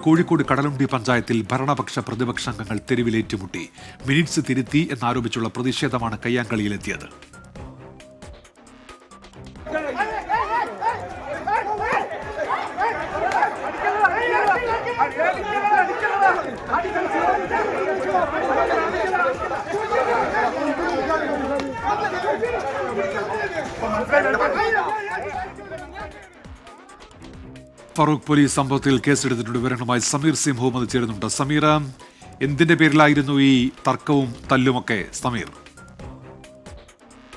കോഴിക്കോട് കടലുണ്ടി പഞ്ചായത്തിൽ ഭരണപക്ഷ പ്രതിപക്ഷ അംഗങ്ങൾ തെരുവിലേറ്റുമുട്ടി. മിനിറ്റ്സ് തിരുത്തി എന്നാരോപിച്ചുള്ള പ്രതിഷേധമാണ് കയ്യാങ്കളിയിലെത്തിയത്. ഫറൂഖ് പോലീസ് സംഭവത്തിൽ കേസെടുത്തിട്ടുണ്ട്. വിവരങ്ങളുമായി സമീർ സി മുഹമ്മദ് ചേരുന്നുണ്ട്. സമീർ, എന്തിന്റെ പേരിലായിരുന്നു ഈ തർക്കവും തല്ലുമൊക്കെ? സമീർ,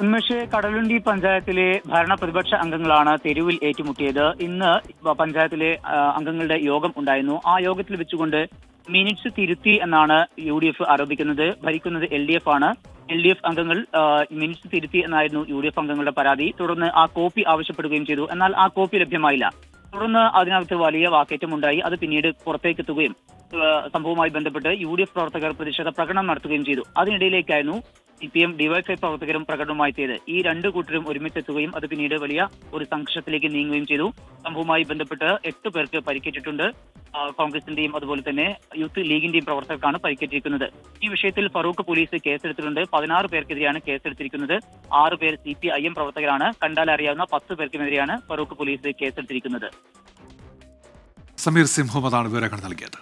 ഉന്മേഷ്, കടലുണ്ടി പഞ്ചായത്തിലെ ഭരണ പ്രതിപക്ഷ അംഗങ്ങളാണ് തെരുവിൽ ഏറ്റുമുട്ടിയത്. ഇന്ന് പഞ്ചായത്തിലെ അംഗങ്ങളുടെ യോഗം ഉണ്ടായിരുന്നു. ആ യോഗത്തിൽ വെച്ചുകൊണ്ട് മിനിറ്റ്സ് തിരുത്തി എന്നാണ് UDF ആരോപിക്കുന്നത്. ഭരിക്കുന്നത് LDF ആണ്. LDF അംഗങ്ങൾ മിനിറ്റ്സ് തിരുത്തി എന്നായിരുന്നു UDF അംഗങ്ങളുടെ പരാതി. തുടർന്ന് ആ കോപ്പി ആവശ്യപ്പെടുകയും ചെയ്തു. എന്നാൽ ആ കോപ്പി ലഭ്യമായില്ല. തുടർന്ന് അതിനകത്ത് വലിയ വാക്കേറ്റമുണ്ടായി. അത് പിന്നീട് പുറത്തേക്ക് എത്തുകയും സംഭവവുമായി ബന്ധപ്പെട്ട് UDF പ്രവർത്തകർ പ്രതിഷേധ പ്രകടനം നടത്തുകയും ചെയ്തു. അതിനിടയിലേക്കായിരുന്നു CPM DYFI പ്രവർത്തകരും പ്രകടനവുമായി എത്തിയത്. ഈ രണ്ടു കൂട്ടരും ഒരുമിച്ചെത്തുകയും അത് പിന്നീട് വലിയ ഒരു സംഘർഷത്തിലേക്ക് നീങ്ങുകയും ചെയ്തു. സംഭവവുമായി ബന്ധപ്പെട്ട് 8 പേർക്ക് പരിക്കേറ്റിട്ടുണ്ട്. കോൺഗ്രസിന്റെയും അതുപോലെ തന്നെ യൂത്ത് ലീഗിന്റെയും പ്രവർത്തകർക്കാണ് പരിക്കേറ്റിരിക്കുന്നത്. ഈ വിഷയത്തിൽ ഫറൂഖ് പോലീസ് കേസെടുത്തിട്ടുണ്ട്. 16 പേർക്കെതിരെയാണ് കേസെടുത്തിരിക്കുന്നത്. 6 പേർ CPIM പ്രവർത്തകരാണ്. കണ്ടാൽ അറിയാവുന്ന 10 പേർക്കുമെതിരെയാണ് ഫറൂഖ് പോലീസ് കേസെടുത്തിരിക്കുന്നത്. സമീർ സി മുഹമ്മദാണ് വിവരങ്ങൾ നൽകിയത്.